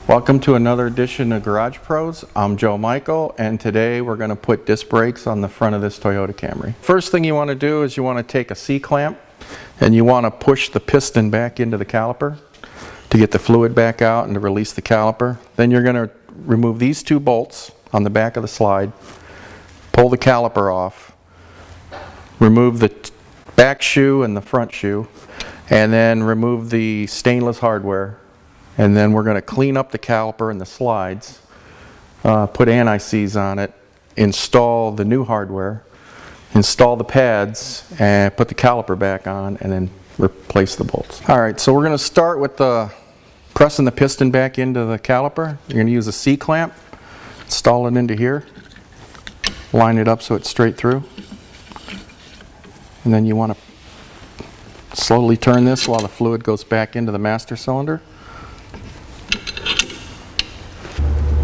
Welcome to another edition of Garage Pros. I'm Joe Michael, and today we're going to put disc brakes on the front of this Toyota Camry. First thing you want to do is you want to take a C-clamp and you want to push the piston back into the caliper to get the fluid back out and to release the caliper. Then you're going to remove these two bolts on the back of the slide, pull the caliper off, remove the back shoe and the front shoe, and then remove the stainless hardware. And then we're going to clean up the caliper and the slides, put anti-seize on it, install the new hardware, install the pads, and put the caliper back on, and then replace the bolts. Alright, so we're going to start with pressing the piston back into the caliper. You're going to use a C-clamp, install it into here, line it up so it's straight through. And then you want to slowly turn this while the fluid goes back into the master cylinder.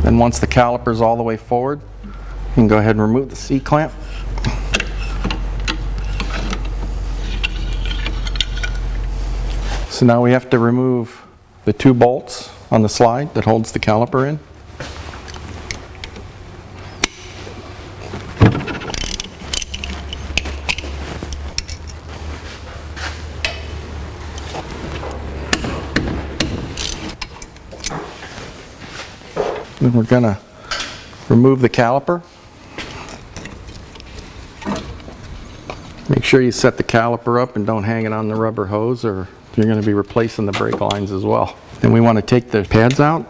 And once the caliper is all the way forward, you can go ahead and remove the C-clamp. So now we have to remove the two bolts on the slide that holds the caliper in. Then we're going to remove the caliper. Make sure you set the caliper up and don't hang it on the rubber hose, or you're going to be replacing the brake lines as well. Then we want to take the pads out.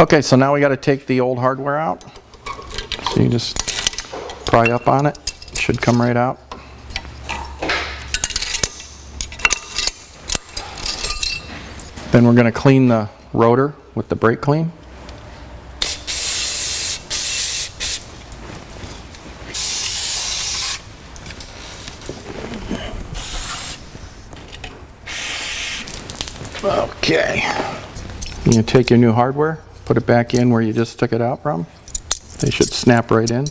Okay, so now we got to take the old hardware out. So you just pry up on it. It should come right out. Then we're going to clean the rotor with the brake clean. Okay. You take your new hardware, put it back in where you just took it out from. They should snap right in.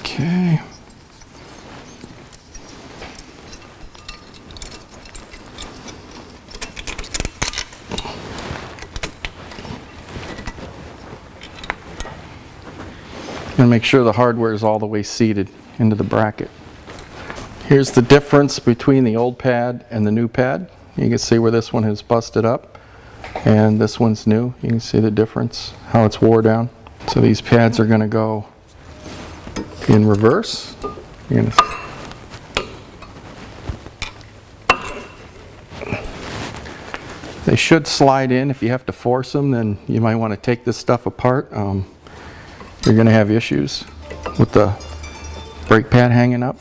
Okay. And make sure the hardware is all the way seated into the bracket. Here's the difference between the old pad and the new pad. You can see where this one has busted up and this one's new. You can see the difference, how it's wore down. So these pads are going to go in reverse. They should slide in. If you have to force them, then you might want to take this stuff apart. You're going to have issues with the brake pad hanging up.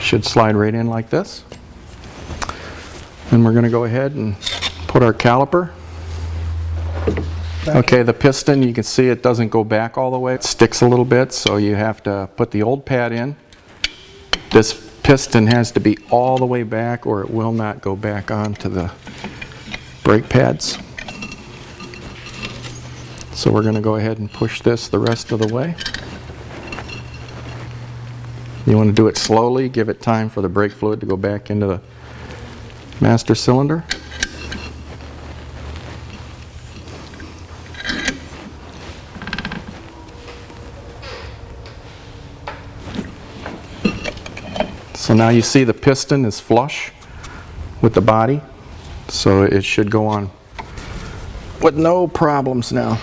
Should slide right in like this. And we're going to go ahead and put our caliper. Okay, the piston, you can see it doesn't go back all the way. It sticks a little bit, so you have to put the old pad in. This piston has to be all the way back or it will not go back onto the brake pads. So we're going to go ahead and push this the rest of the way. You want to do it slowly, give it time for the brake fluid to go back into the master cylinder. So now you see the piston is flush with the body, so it should go on with no problems now.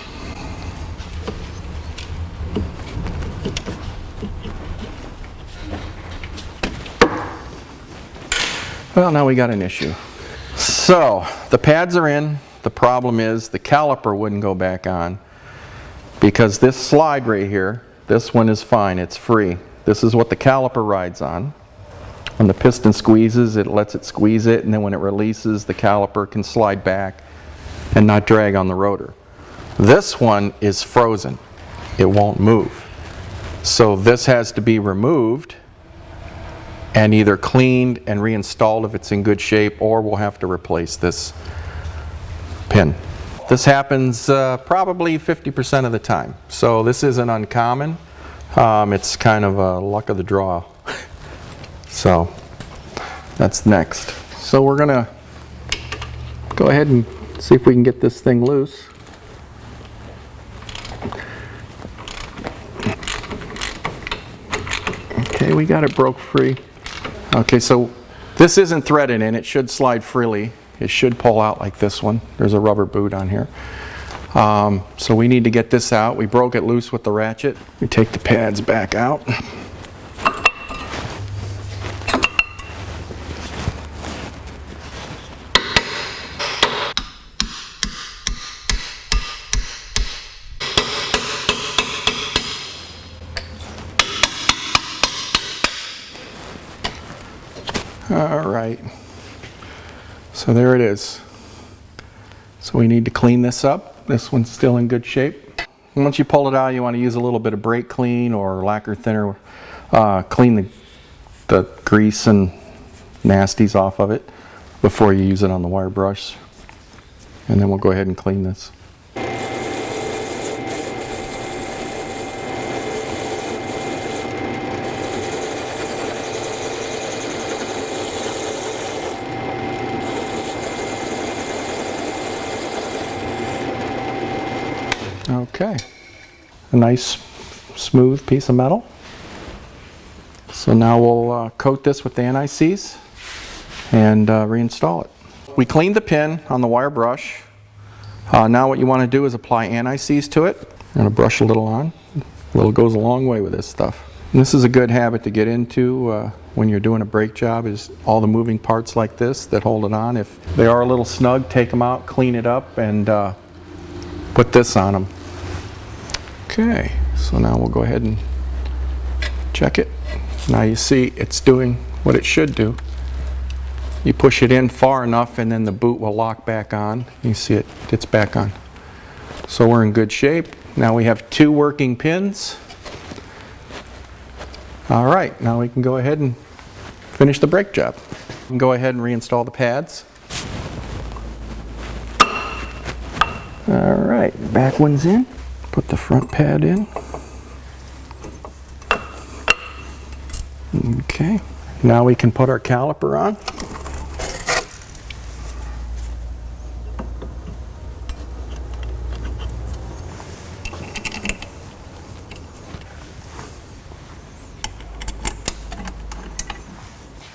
Well, now we got an issue. So the pads are in. The problem is the caliper wouldn't go back on because this slide right here, this one is fine, it's free. This is what the caliper rides on. When the piston squeezes, it lets it squeeze it, and then when it releases, the caliper can slide back and not drag on the rotor. This one is frozen. It won't move. So this has to be removed and either cleaned and reinstalled if it's in good shape, or we'll have to replace this pin. This happens probably 50% of the time. So this isn't uncommon. It's kind of a luck of the draw. So that's next. So we're gonna go ahead and see if we can get this thing loose. Okay, we got it broke free. Okay, so this isn't threaded in. It should slide freely. It should pull out like this one. There's a rubber boot on here. So we need to get this out. We broke it loose with the ratchet. We take the pads back out. All right, so there it is. So we need to clean this up. This one's still in good shape. And once you pull it out, you want to use a little bit of brake clean or lacquer thinner. Clean the grease and nasties off of it before you use it on the wire brush. And then we'll go ahead and clean this. Okay, a nice smooth piece of metal. So now we'll coat this with the anti-seize and reinstall it. We cleaned the pin on the wire brush. Now what you want to do is apply anti-seize to it. I'm going to brush a little on. A little goes a long way with this stuff. And this is a good habit to get into when you're doing a brake job, is all the moving parts like this that hold it on. If they are a little snug, take them out, clean it up, and put this on them. Okay, so now we'll go ahead and check it. Now you see it's doing what it should do. You push it in far enough and then the boot will lock back on. You see it's back on. So we're in good shape. Now we have 2 working pins. All right, now we can go ahead and finish the brake job. We can go ahead and reinstall the pads. All right, back one's in. Put the front pad in. Okay, now we can put our caliper on.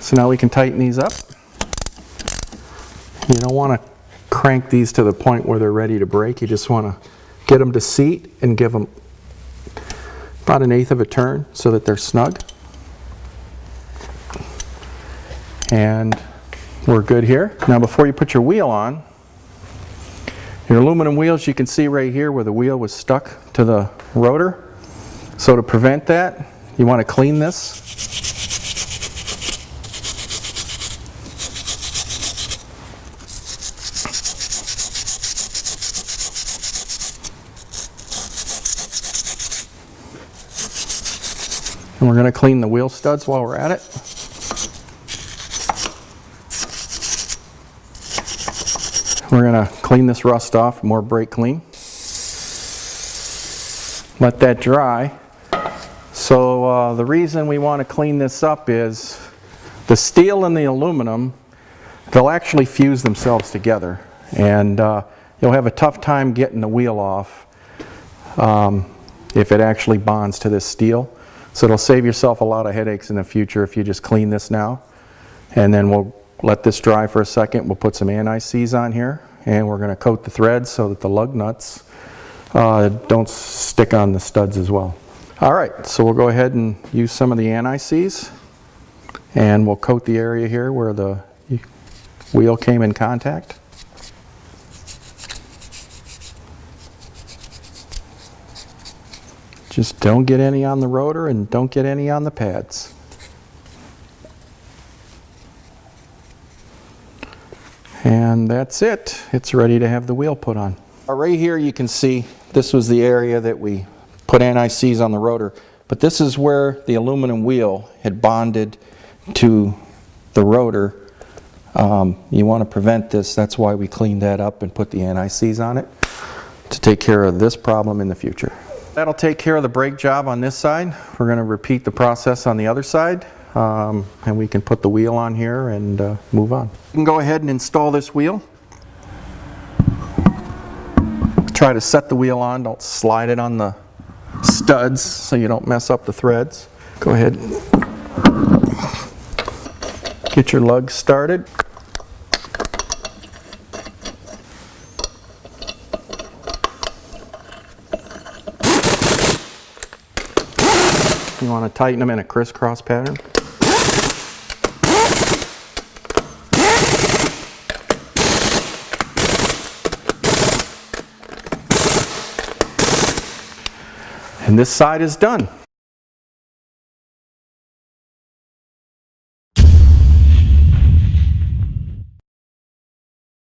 So now we can tighten these up. You don't want to crank these to the point where they're ready to break. You just want to get them to seat and give them about 1/8 of a turn so that they're snug. And we're good here. Now before you put your wheel on, your aluminum wheels, you can see right here where the wheel was stuck to the rotor. So to prevent that, you want to clean this. And we're going to clean the wheel studs while we're at it. We're going to clean this rust off, more brake clean. Let that dry. So the reason we want to clean this up is the steel and the aluminum, they'll actually fuse themselves together. And you'll have a tough time getting the wheel off if it actually bonds to this steel. So it'll save yourself a lot of headaches in the future if you just clean this now. And then we'll let this dry for a second. We'll put some anti-seize on here, and we're going to coat the threads so that the lug nuts don't stick on the studs as well. All right, so we'll go ahead and use some of the anti-seize, and we'll coat the area here where the wheel came in contact. Just don't get any on the rotor and don't get any on the pads. And that's it. It's ready to have the wheel put on. Right here you can see this was the area that we put anti-seize on the rotor. But this is where the aluminum wheel had bonded to the rotor. You want to prevent this. That's why we cleaned that up and put the anti-seize on it to take care of this problem in the future. That'll take care of the brake job on this side. We're going to repeat the process on the other side, and we can put the wheel on here and move on. You can go ahead and install this wheel. Try to set the wheel on, don't slide it on the studs so you don't mess up the threads. Go ahead and get your lugs started. You want to tighten them in a crisscross pattern. And this side is done.